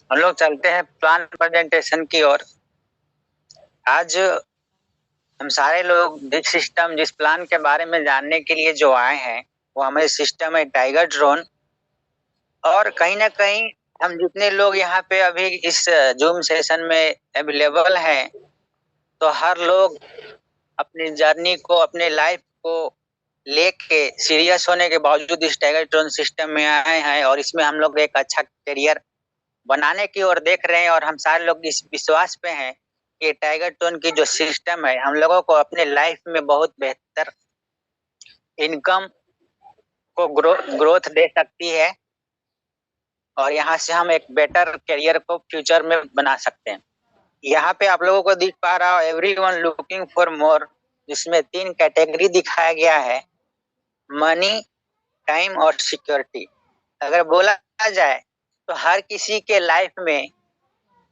हम लोग चलते हैं प्लान प्रेजेंटेशन की ओर। आज हम सारे लोग जिस सिस्टम जिस प्लान के बारे में जानने के लिए जो आए हैं वो हमारे सिस्टम है टाइगर ड्रोन। और कहीं ना कहीं हम जितने लोग यहाँ पे अभी इस जूम सेशन में अवेलेबल हैं, तो हर लोग अपनी जर्नी को अपने लाइफ को लेके सीरियस होने के बावजूद इस टाइगर ड्रोन सिस्टम में आए हैं और इसमें हम लोग एक अच्छा करियर बनाने की ओर देख रहे हैं। और हम सारे लोग इस विश्वास पे हैं कि टाइगर टोन की जो सिस्टम है हम लोगों को अपने लाइफ में बहुत बेहतर इनकम को ग्रोथ दे सकती है और यहाँ से हम एक बेटर करियर को फ्यूचर में बना सकते हैं। यहाँ पे आप लोगों को दिख पा रहा हो एवरीवन लुकिंग फॉर मोर, जिसमें 3 कैटेगरी दिखाया गया है, मनी, टाइम और सिक्योरिटी। अगर बोला जाए तो हर किसी के लाइफ में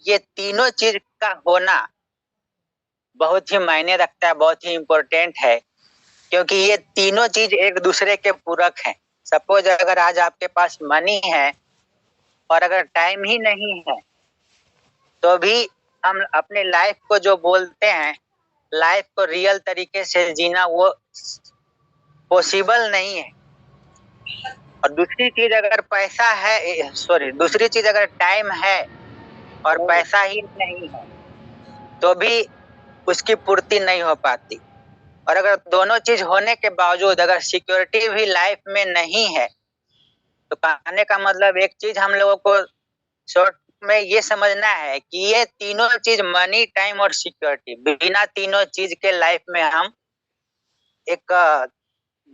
ये तीनों चीज का होना बहुत ही मायने रखता है, बहुत ही इम्पोर्टेंट है, क्योंकि ये तीनों चीज एक दूसरे के पूरक हैं। सपोज अगर आज आपके पास मनी है और अगर टाइम ही नहीं है तो भी हम अपने लाइफ को जो बोलते हैं, लाइफ को रियल तरीके से जीना वो पॉसिबल नहीं है। और दूसरी चीज अगर पैसा है, सॉरी, दूसरी चीज अगर टाइम है और पैसा ही नहीं है तो भी उसकी पूर्ति नहीं हो पाती। और अगर दोनों चीज होने के बावजूद अगर सिक्योरिटी भी लाइफ में नहीं है तो कहने का मतलब एक चीज हम लोगों को शॉर्ट में ये समझना है कि ये तीनों चीज मनी, टाइम और सिक्योरिटी, बिना तीनों चीज के लाइफ में हम एक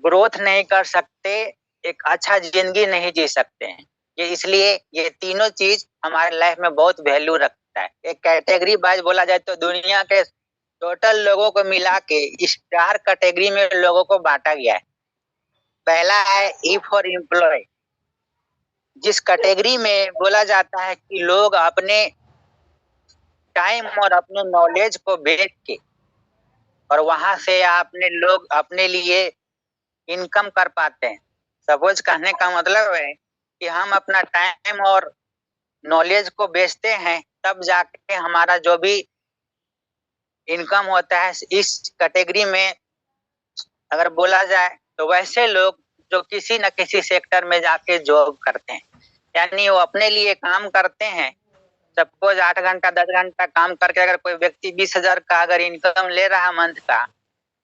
ग्रोथ नहीं कर सकते, एक अच्छा जिंदगी नहीं जी सकते हैं। ये इसलिए ये तीनों चीज हमारे लाइफ में बहुत वैल्यू रखता है। एक कैटेगरी वाइज बोला जाए तो दुनिया के टोटल लोगों को मिला के इस 4 कैटेगरी में लोगों को बांटा गया है। पहला है ई फॉर एम्प्लॉय, जिस कैटेगरी में बोला जाता है कि लोग अपने टाइम और अपने नॉलेज को बेच के और वहां से अपने लोग अपने लिए इनकम कर पाते हैं। सपोज कहने का मतलब है कि हम अपना टाइम और नॉलेज को बेचते हैं, तब जाके हमारा जो भी इनकम होता है। इस कैटेगरी में अगर बोला जाए तो वैसे लोग जो किसी न किसी सेक्टर में जाके जॉब करते हैं, यानी वो अपने लिए काम करते हैं। सपोज 8 घंटा 10 घंटा काम करके अगर कोई व्यक्ति 20,000 का अगर इनकम ले रहा है मंथ का,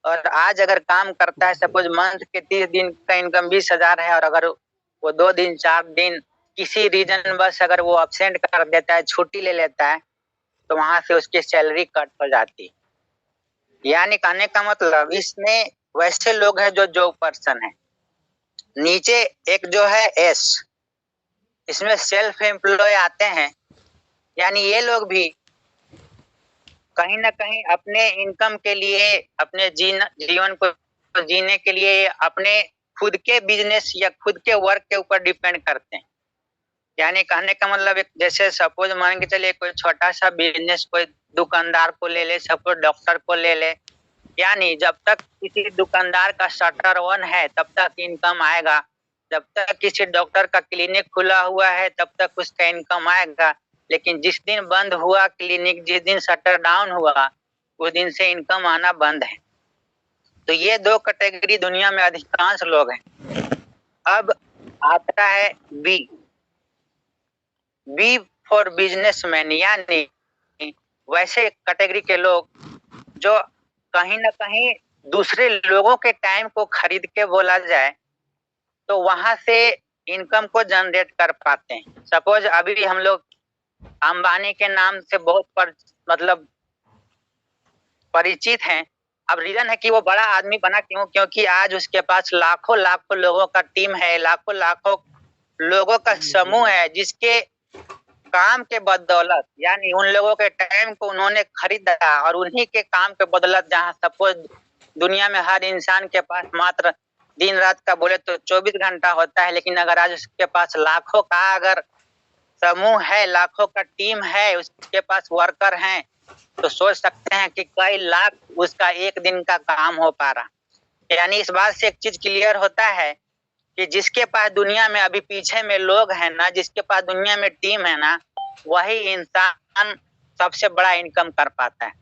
और आज अगर काम करता है, सपोज मंथ के 30 दिन का इनकम 20,000 है, और अगर वो 2 दिन 4 दिन किसी रीजन बस अगर वो अब्सेंट कर देता है, छुट्टी ले लेता है, तो वहां से उसकी सैलरी कट हो जाती है। यानी कहने का मतलब इसमें वैसे लोग हैं जो जॉब पर्सन है। नीचे एक जो है एस, इसमें सेल्फ एम्प्लॉय आते हैं, यानी ये लोग भी कहीं ना कहीं अपने इनकम के लिए, अपने जीवन को जीने के लिए अपने खुद के बिजनेस या खुद के वर्क के ऊपर डिपेंड करते हैं। यानी कहने का मतलब एक जैसे सपोज मान के चलिए कोई छोटा सा बिजनेस, कोई दुकानदार को ले ले, सपोज डॉक्टर को ले ले, यानी जब तक किसी दुकानदार का शटर ऑन है तब तक इनकम आएगा, जब तक किसी डॉक्टर का क्लिनिक खुला हुआ है तब तक उसका इनकम आएगा। लेकिन जिस दिन बंद हुआ क्लिनिक, जिस दिन शटर डाउन हुआ, उस दिन से इनकम आना बंद है। तो ये 2 कैटेगरी दुनिया में अधिकांश लोग हैं। अब आता है बी, बी फॉर बिजनेसमैन, यानी वैसे कैटेगरी के लोग जो कहीं ना कहीं दूसरे लोगों के टाइम को खरीद के बोला जाए तो वहां से इनकम को जनरेट कर पाते हैं। सपोज अभी हम लोग अंबानी के नाम से बहुत मतलब परिचित हैं। अब रीजन है कि वो बड़ा आदमी बना क्यों, क्योंकि आज उसके पास लाखों लाखों लोगों का टीम है, लाखों लाखों लोगों का समूह है, जिसके काम के बदौलत, यानी उन लोगों के टाइम को उन्होंने खरीदा और उन्हीं के काम के बदौलत, जहां सपोज दुनिया में हर इंसान के पास मात्र दिन रात का बोले तो 24 घंटा होता है, लेकिन अगर आज उसके पास लाखों का अगर समूह है, लाखों का टीम है, उसके पास वर्कर हैं, तो सोच सकते हैं कि कई लाख उसका एक दिन का काम हो पा रहा। यानी इस बात से एक चीज क्लियर होता है कि जिसके पास दुनिया में अभी पीछे में लोग हैं ना, जिसके पास दुनिया में टीम है ना, वही इंसान सबसे बड़ा इनकम कर पाता है।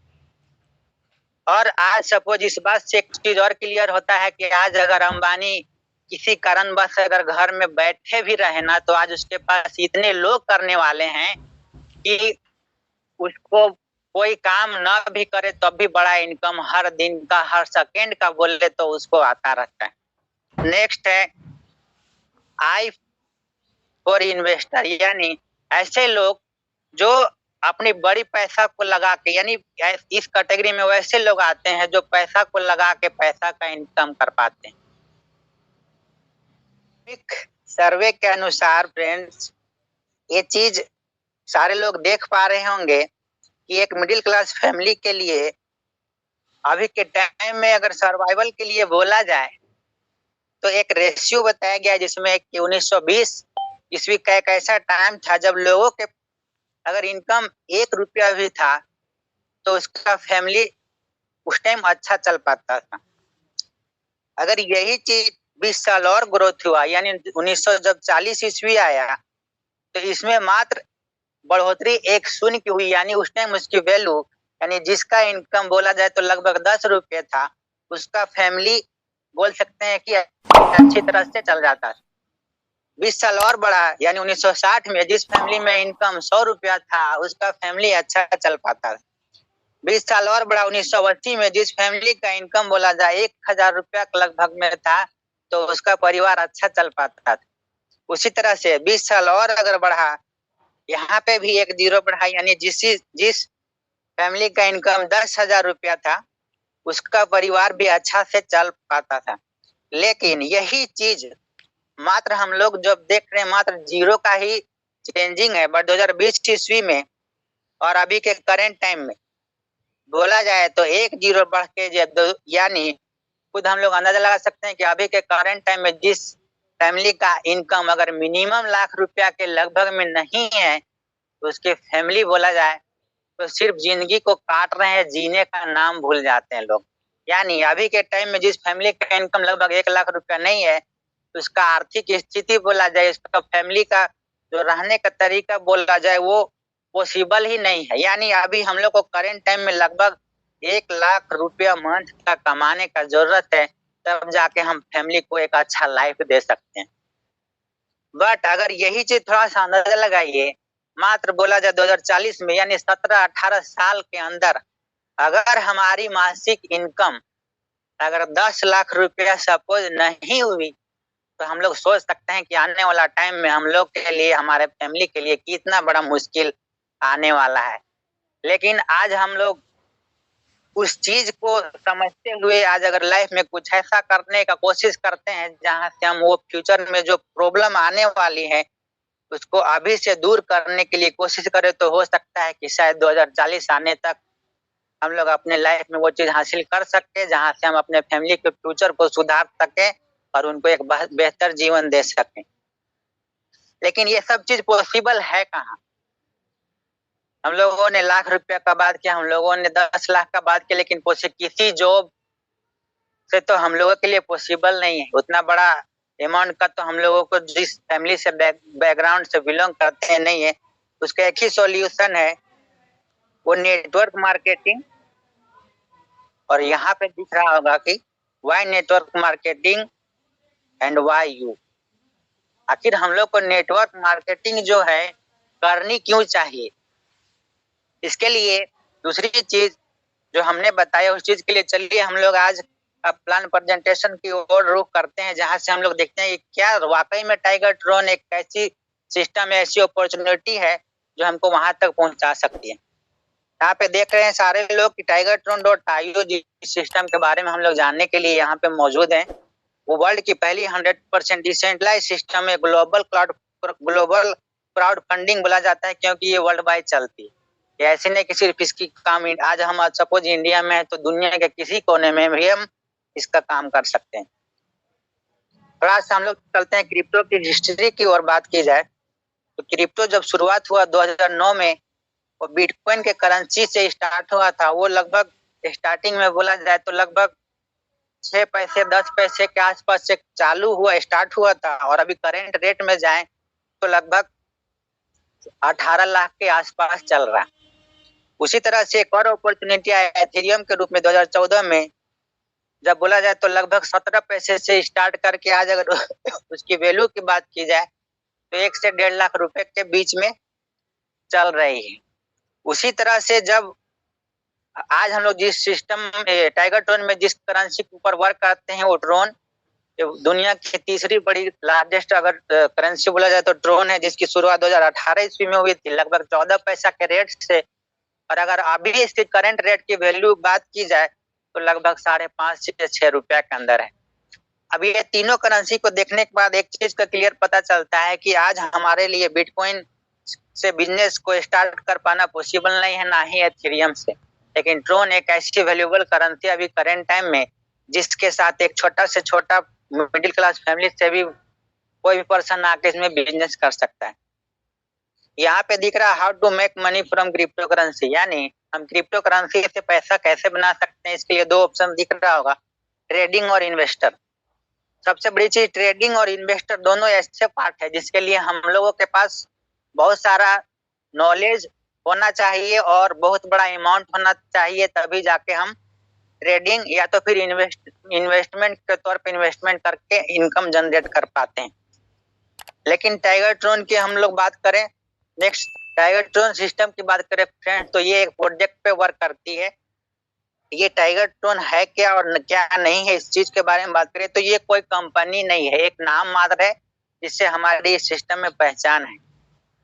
और आज सपोज इस बात से एक चीज और क्लियर होता है कि आज अगर अंबानी किसी कारणवश अगर घर में बैठे भी रहे ना, तो आज उसके पास इतने लोग करने वाले हैं कि उसको कोई काम न भी करे तब भी बड़ा इनकम हर दिन का, हर सेकेंड का बोले तो उसको आता रहता है। नेक्स्ट है आई फॉर इन्वेस्टर, यानी ऐसे लोग जो अपनी बड़ी पैसा को लगा के, यानी इस कैटेगरी में वैसे लोग आते हैं जो पैसा को लगा के पैसा का इनकम कर पाते हैं। एक सर्वे के अनुसार फ्रेंड्स, ये चीज सारे लोग देख पा रहे होंगे कि एक मिडिल क्लास फैमिली के लिए अभी के टाइम में अगर सर्वाइवल के लिए बोला जाए तो एक रेशियो बताया गया है जिसमें कि 1920 ईस्वी का एक ऐसा टाइम था जब लोगों के अगर इनकम 1 रुपया भी था तो उसका फैमिली उस टाइम अच्छा चल पाता था। अगर यही चीज 20 साल और ग्रोथ हुआ, यानी 1900 जब 40 ईस्वी आया, तो इसमें मात्र बढ़ोतरी 1 शून्य की हुई, यानी उस टाइम उसकी वैल्यू, यानी जिसका इनकम बोला जाए तो लगभग 10 रुपये था, उसका फैमिली बोल सकते हैं कि अच्छी तरह से चल जाता था। 20 साल और बढ़ा, यानी 1960 में जिस फैमिली में इनकम 100 रुपया था उसका फैमिली अच्छा चल पाता था। 20 साल और बढ़ा, 1980 में जिस फैमिली का इनकम बोला जाए 1000 रुपया लगभग में था तो उसका परिवार अच्छा चल पाता था। उसी तरह से 20 साल और अगर बढ़ा, यहाँ पे भी एक जीरो बढ़ा, यानी जिस फैमिली का इनकम 10,000 रुपया था उसका परिवार भी अच्छा से चल पाता था। लेकिन यही चीज मात्र हम लोग जब देख रहे हैं मात्र जीरो का ही चेंजिंग है, बट 2020 ईस्वी में और अभी के करेंट टाइम में बोला जाए तो एक जीरो बढ़ के यानी खुद हम लोग अंदाजा लगा सकते हैं कि अभी के करंट टाइम में जिस फैमिली का इनकम अगर मिनिमम लाख रुपया के लगभग में नहीं है तो उसके फैमिली बोला जाए तो सिर्फ जिंदगी को काट रहे हैं, जीने का नाम भूल जाते हैं लोग। यानी अभी के टाइम में जिस फैमिली का इनकम लगभग 1 लाख रुपया नहीं है, तो उसका आर्थिक स्थिति बोला जाए, उसका फैमिली का जो रहने का तरीका बोला जाए वो पॉसिबल ही नहीं है। यानी अभी हम लोग को करेंट टाइम में लगभग 1 लाख रुपया मंथ का कमाने का जरूरत है, तब जाके हम फैमिली को एक अच्छा लाइफ दे सकते हैं। बट अगर यही चीज थोड़ा सा अंदाजा लगाइए, मात्र बोला जाए 2040 में, यानी 17-18 साल के अंदर अगर हमारी मासिक इनकम अगर 10 लाख रुपया सपोज नहीं हुई, तो हम लोग सोच सकते हैं कि आने वाला टाइम में हम लोग के लिए, हमारे फैमिली के लिए कितना बड़ा मुश्किल आने वाला है। लेकिन आज हम लोग उस चीज को समझते हुए आज अगर लाइफ में कुछ ऐसा करने का कोशिश करते हैं जहां से हम वो फ्यूचर में जो प्रॉब्लम आने वाली है उसको अभी से दूर करने के लिए कोशिश करें, तो हो सकता है कि शायद 2040 आने तक हम लोग अपने लाइफ में वो चीज हासिल कर सकते जहां से हम अपने फैमिली के फ्यूचर को सुधार सकें और उनको एक बेहतर जीवन दे सकें। लेकिन ये सब चीज पॉसिबल है कहाँ? हम लोगों ने लाख रुपया का बात किया, हम लोगों ने 10 लाख का बात किया, लेकिन किसी जॉब से तो हम लोगों के लिए पॉसिबल नहीं है उतना बड़ा अमाउंट का, तो हम लोगों को जिस फैमिली से बैकग्राउंड से बिलोंग करते हैं नहीं है। उसका एक ही सॉल्यूशन है, वो नेटवर्क मार्केटिंग। और यहाँ पे दिख रहा होगा कि why network marketing and why you. आखिर हम लोग को नेटवर्क मार्केटिंग जो है करनी क्यों चाहिए? इसके लिए दूसरी चीज जो हमने बताया उस चीज के लिए चलिए हम लोग आज प्लान प्रेजेंटेशन की ओर रुख करते हैं, जहां से हम लोग देखते हैं कि क्या वाकई में टाइगर ट्रोन एक ऐसी सिस्टम है, ऐसी अपॉर्चुनिटी है जो हमको वहां तक पहुंचा सकती है। यहाँ पे देख रहे हैं सारे लोग कि टाइगर ट्रोन .io जिस सिस्टम के बारे में हम लोग जानने के लिए यहाँ पे मौजूद हैं, वो वर्ल्ड की पहली 100% डिसेंट्रलाइज सिस्टम है। ग्लोबल क्राउड फंडिंग बोला जाता है क्योंकि ये वर्ल्ड वाइड चलती है। ये ऐसे नहीं कि सिर्फ इसकी काम आज हम सपोज इंडिया में है तो दुनिया के किसी कोने में भी हम इसका काम कर सकते हैं। थोड़ा सा हम लोग चलते हैं क्रिप्टो की हिस्ट्री की ओर बात की जाए तो क्रिप्टो जब शुरुआत हुआ 2009 में, वो बिटकॉइन के करेंसी से स्टार्ट हुआ था। वो लगभग स्टार्टिंग में बोला जाए तो लगभग 6 पैसे 10 पैसे के आसपास से चालू हुआ, स्टार्ट हुआ था, और अभी करेंट रेट में जाए तो लगभग 18 लाख के आसपास चल रहा है। उसी तरह से एक और अपॉर्चुनिटी आया एथेरियम के रूप में 2014 में, जब बोला जाए तो लगभग 17 पैसे से स्टार्ट करके आज अगर उसकी वैल्यू की बात की जाए तो 1 से 1.5 लाख रुपए के बीच में चल रही है। उसी तरह से जब आज हम लोग जिस सिस्टम टाइगर ट्रोन में जिस करेंसी के ऊपर वर्क करते हैं वो ट्रोन दुनिया की तीसरी बड़ी लार्जेस्ट अगर करेंसी बोला जाए तो ट्रोन है, जिसकी शुरुआत 2018 ईस्वी में हुई थी लगभग 14 पैसा के रेट से। और अगर अभी इसके करंट रेट की वैल्यू बात की जाए तो लगभग 5.5 से 6 रुपया के अंदर है। अब ये तीनों करेंसी को देखने के बाद एक चीज का क्लियर पता चलता है कि आज हमारे लिए बिटकॉइन से बिजनेस को स्टार्ट कर पाना पॉसिबल नहीं है, ना ही एथेरियम से। लेकिन ट्रोन एक ऐसी वैल्यूएबल करेंसी अभी करंट टाइम में जिसके साथ एक छोटा से छोटा मिडिल क्लास फैमिली से भी कोई भी पर्सन आके इसमें बिजनेस कर सकता है। यहाँ पे दिख रहा है how to make money from crypto currency, यानी हम क्रिप्टो करेंसी से पैसा कैसे बना सकते हैं। इसके लिए दो ऑप्शन दिख रहा होगा, ट्रेडिंग और इन्वेस्टर। सबसे बड़ी चीज ट्रेडिंग और इन्वेस्टर दोनों ऐसे पार्ट है जिसके लिए हम लोगों के पास बहुत सारा नॉलेज होना चाहिए और बहुत बड़ा अमाउंट होना चाहिए, तभी जाके हम ट्रेडिंग या तो फिर इन्वेस्टमेंट के तौर पे इन्वेस्टमेंट करके इनकम जनरेट कर पाते हैं। लेकिन टाइगर ट्रोन की हम लोग बात करें, नेक्स्ट टाइगर ट्रोन सिस्टम की बात करें फ्रेंड, तो ये एक प्रोजेक्ट पे वर्क करती है। ये टाइगर ट्रोन है क्या और क्या नहीं है, इस चीज के बारे में बात करें तो ये कोई कंपनी नहीं है, एक नाम मात्र है जिससे हमारी इस सिस्टम में पहचान है।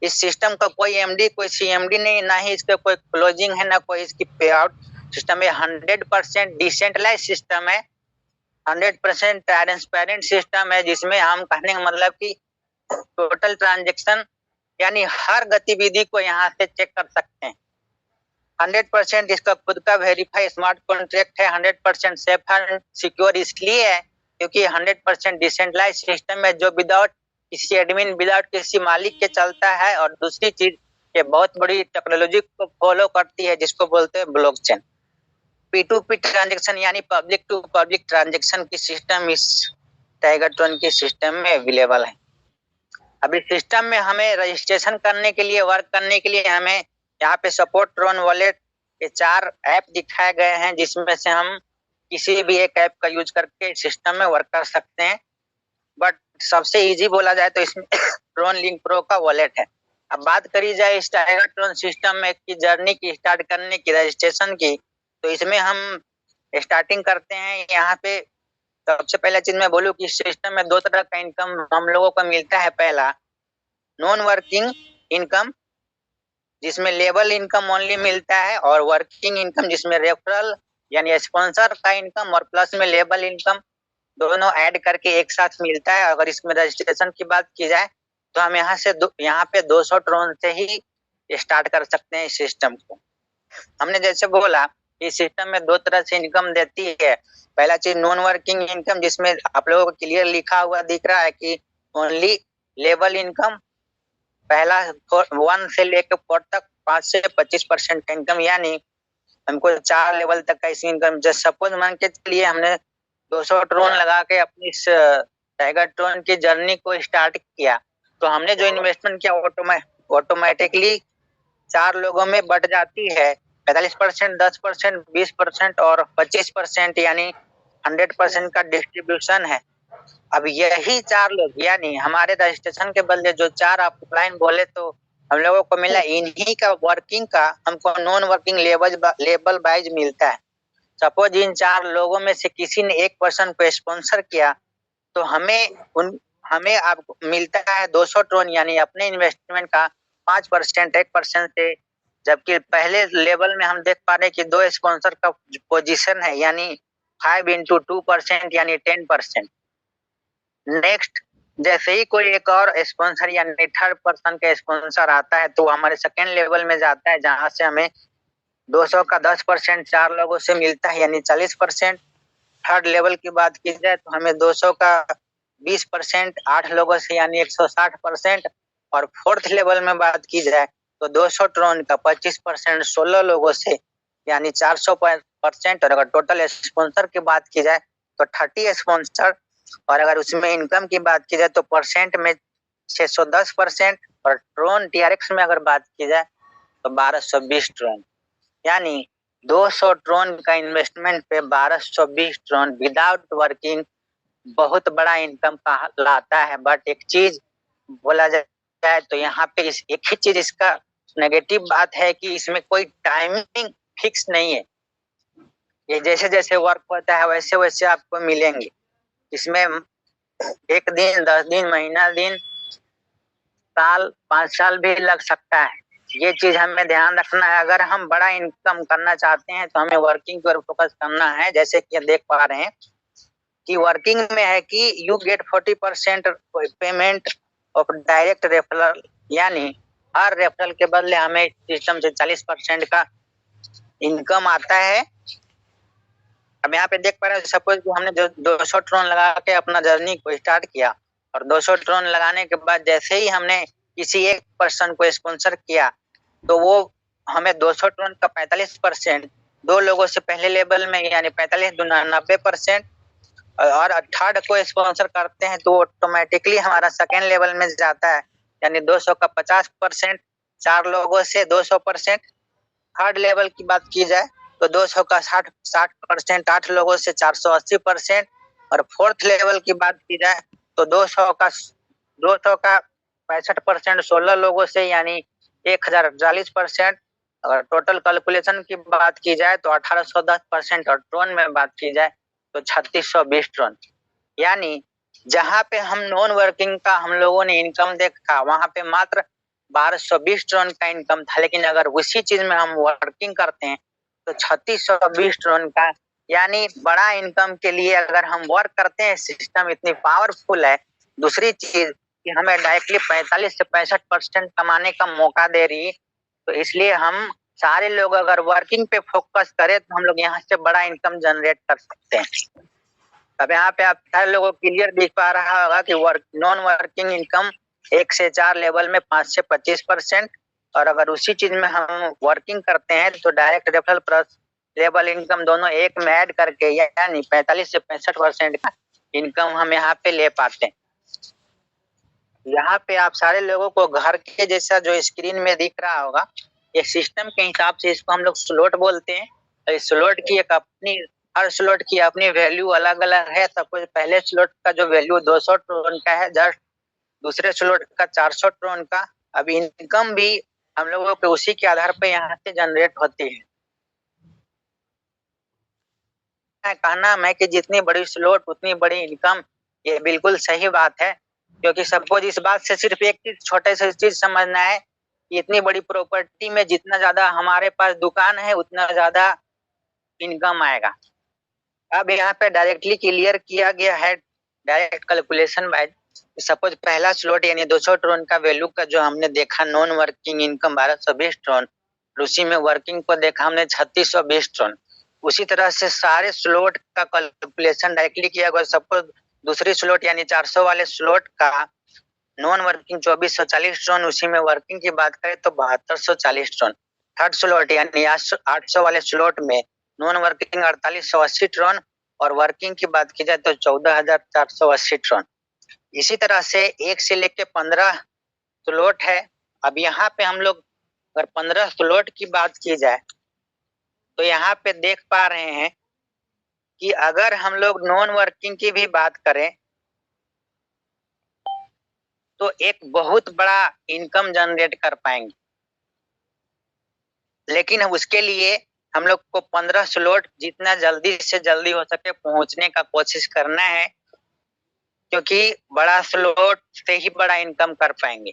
इस सिस्टम का कोई एमडी कोई सीएमडी नहीं, ना ही इसका कोई क्लोजिंग है, ना कोई इसकी पे आउट सिस्टम है। 100% डिसेंट्रलाइज सिस्टम है, 100% ट्रांसपेरेंट सिस्टम है, जिसमें हम कहने का मतलब कि टोटल ट्रांजेक्शन यानी हर गतिविधि को यहाँ से चेक कर सकते हैं। 100% इसका खुद का वेरीफाई स्मार्ट कॉन्ट्रैक्ट है। 100% सेफ एंड सिक्योर इसलिए है क्योंकि 100% डिसेंट्रलाइज सिस्टम है जो विदाउट किसी एडमिन विदाउट किसी मालिक के चलता है। और दूसरी चीज ये बहुत बड़ी टेक्नोलॉजी को फॉलो करती है जिसको बोलते हैं ब्लॉकचेन। P2P ट्रांजेक्शन यानी पब्लिक टू पब्लिक ट्रांजेक्शन की सिस्टम इस टाइगर ट्रोन की सिस्टम में अवेलेबल है। अभी सिस्टम में हमें रजिस्ट्रेशन करने के लिए वर्क करने के लिए हमें यहाँ पे सपोर्ट ट्रोन वॉलेट के 4 ऐप दिखाए गए हैं, जिसमें से हम किसी भी एक ऐप का यूज करके सिस्टम में वर्क कर सकते हैं। बट सबसे इजी बोला जाए तो इसमें ट्रोन लिंक प्रो का वॉलेट है। अब बात करी जाए इस टाइगर ट्रोन सिस्टम में की जर्नी की स्टार्ट करने की रजिस्ट्रेशन की, तो इसमें हम स्टार्टिंग करते हैं। यहाँ पे सबसे पहला चीज मैं बोलूँ कि सिस्टम में 2 तरह का इनकम हम लोगों को मिलता है। पहला नॉन वर्किंग इनकम जिसमें लेबल इनकम ओनली मिलता है, और वर्किंग इनकम जिसमें रेफरल यानी स्पॉन्सर का इनकम और प्लस में लेबल इनकम दोनों ऐड करके एक साथ मिलता है। अगर इसमें रजिस्ट्रेशन की बात की जाए तो हम यहाँ पे 200 ट्रोन से ही स्टार्ट कर सकते हैं इस सिस्टम को। हमने जैसे बोला इस सिस्टम में 2 तरह से इनकम देती है। पहला चीज नॉन वर्किंग इनकम जिसमें आप लोगों को क्लियर लिखा हुआ दिख रहा है कि ओनली लेबल इनकम, पहला 1 से लेकर 4 तक 5 से 25% इनकम, यानी हमको 4 लेवल तक का इस इनकम। जैसे सपोज मान के चलिए हमने 200 ट्रोन लगा के अपनी इस टाइगर ट्रोन की जर्नी को स्टार्ट किया, तो हमने जो इन्वेस्टमेंट किया ऑटोमेटिकली 4 लोगों में बट जाती है। 45%, 10%, 20% और 25%, यानी 100% का डिस्ट्रीब्यूशन है। अब यही 4 लोग यानी हमारे रजिस्ट्रेशन के बदले जो 4 ऑफलाइन बोले तो हम लोगों को मिला, इन्हीं का वर्किंग का हमको नॉन वर्किंग लेबल वाइज मिलता है। सपोज इन 4 लोगों में से किसी ने एक पर्सन को स्पॉन्सर किया तो हमें अब मिलता है 200 ट्रोन, यानी अपने इन्वेस्टमेंट का 5%, 1% से। जबकि पहले लेवल में हम देख पा रहे हैं कि 2 स्पॉन्सर का पोजीशन है, यानी 5 into 2% यानी 10%। नेक्स्ट जैसे ही कोई एक और स्पॉन्सर यानी थर्ड पर्सन का स्पॉन्सर आता है तो हमारे सेकेंड लेवल में जाता है, जहां से हमें 200 का 10% 4 लोगों से मिलता है, यानी 40%। थर्ड लेवल की बात की जाए तो हमें 200 का 20% 8 लोगों से यानी 160%। और फोर्थ लेवल में बात की जाए तो 200 ट्रोन का 25% 16 लोगों से यानी 400%। और अगर टोटल स्पॉन्सर की बात की जाए तो 30 स्पॉन्सर, और अगर उसमें इनकम की बात की जाए तो परसेंट में 610% और ट्रोन TRX में अगर बात की जाए तो 1220 ट्रोन, यानी 200 ट्रोन का इन्वेस्टमेंट पे 1220 ट्रोन विदाउट वर्किंग बहुत बड़ा इनकम लाता है। बट एक चीज बोला जाए तो यहाँ पे इस एक ही चीज इसका नेगेटिव बात है कि इसमें कोई टाइमिंग फिक्स नहीं है। ये जैसे जैसे वर्क होता है वैसे वैसे आपको मिलेंगे। इसमें 1 दिन, 10 दिन, महीना दिन, साल, 5 साल भी लग सकता है। ये चीज हमें ध्यान रखना है। अगर हम बड़ा इनकम करना चाहते हैं तो हमें वर्किंग पर फोकस करना है। जैसे कि देख पा रहे हैं कि वर्किंग में है कि you get 40% payment of direct referral, यानी हर रेफरल के बदले हमें सिस्टम से 40% का इनकम आता है। अब यहाँ पे देख पा रहे हैं, सपोज कि हमने जो 200 ट्रोन लगा के अपना जर्नी को स्टार्ट किया और 200 ट्रोन लगाने के बाद जैसे ही हमने किसी एक पर्सन को स्पॉन्सर किया तो वो हमें 200 ट्रोन का 45%, 2 लोगों से पहले लेवल में यानी 45 दूना 90%, और थर्ड को स्पॉन्सर करते हैं तो ऑटोमेटिकली हमारा सेकेंड लेवल में जाता है, यानी 200 का 50%, 4 लोगों से 200%। थर्ड लेवल की बात की जाए तो 200 का 60%, 8 लोगों से 480%, और फोर्थ लेवल की बात की जाए तो 200 का 65%, 16 लोगों से यानी 1040%। अगर टोटल कैलकुलेशन की बात की जाए तो 1810% और ट्रोन में बात की जाए तो 3620 ट्रोन। यानी जहां पे हम नॉन वर्किंग का हम लोगों ने इनकम देखा वहां पे मात्र 1220 ट्रोन का इनकम था, लेकिन अगर उसी चीज में हम वर्किंग करते हैं तो 3620 ट्रोन का, यानी बड़ा इनकम के लिए अगर हम वर्क करते हैं, सिस्टम इतनी पावरफुल है। दूसरी चीज कि हमें डायरेक्टली 45 से 65% कमाने का मौका दे रही, तो इसलिए हम सारे लोग अगर वर्किंग पे फोकस करें तो हम लोग यहाँ से बड़ा इनकम जनरेट कर सकते हैं। अब यहाँ पे आप सारे लोगों को क्लियर दिख पा रहा होगा कि नॉन वर्किंग इनकम 1 से 4 लेवल में 5 से 25%, और अगर उसी चीज में हम वर्किंग करते हैं तो direct referral plus level income दोनों एक में ऐड करके यानी 45 से 65% का इनकम हम यहाँ पे ले पाते हैं। यहाँ पे आप सारे लोगों को घर के जैसा जो स्क्रीन में दिख रहा होगा, ये सिस्टम के हिसाब से इसको हम लोग स्लॉट बोलते हैं। तो इस स्लॉट की एक अपनी, हर स्लॉट की अपनी वैल्यू अलग अलग है। सपोज पहले स्लॉट का जो वैल्यू 200 ट्रोन का है, जस्ट दूसरे स्लॉट का 400 ट्रोन का। अब इनकम भी हम लोगों के उसी के आधार पे यहाँ से जनरेट होती है। कहना मैं कि जितनी बड़ी स्लॉट उतनी बड़ी इनकम, ये बिल्कुल सही बात है। क्योंकि सपोज इस बात से सिर्फ एक चीज, छोटे से चीज समझना है कि इतनी बड़ी प्रॉपर्टी में जितना ज्यादा हमारे पास दुकान है उतना ज्यादा इनकम आएगा। अब यहाँ पे डायरेक्टली क्लियर किया गया है डायरेक्ट कैलकुलेशन वाइज। सपोज पहला स्लॉट यानी 200 ट्रोन का वैल्यू का जो हमने देखा नॉन वर्किंग इनकम 1220 ट्रोन, उसी में वर्किंग को देखा हमने 3620 ट्रोन। उसी तरह से सारे स्लॉट का कैलकुलेशन डायरेक्टली किया गया। सपोज दूसरी स्लॉट यानी 400 वाले स्लॉट का नॉन वर्किंग 2440 ट्रोन, उसी में वर्किंग की बात करें तो 7240 ट्रोन। थर्ड स्लॉट यानी 800 वाले स्लॉट में नॉन वर्किंग 4880 ट्रोन, और वर्किंग की बात की जाए तो 14480 ट्रोन। इसी तरह से 1 से लेके 15 स्लॉट है। अब यहाँ पे हम लोग अगर 15 स्लॉट की बात की जाए तो यहाँ पे देख पा रहे हैं कि अगर हम लोग नॉन वर्किंग की भी बात करें तो एक बहुत बड़ा इनकम जनरेट कर पाएंगे। लेकिन उसके लिए हम लोग को 15 स्लॉट जितना जल्दी से जल्दी हो सके पहुंचने का कोशिश करना है, क्योंकि बड़ा स्लॉट से ही बड़ा इनकम कर पाएंगे।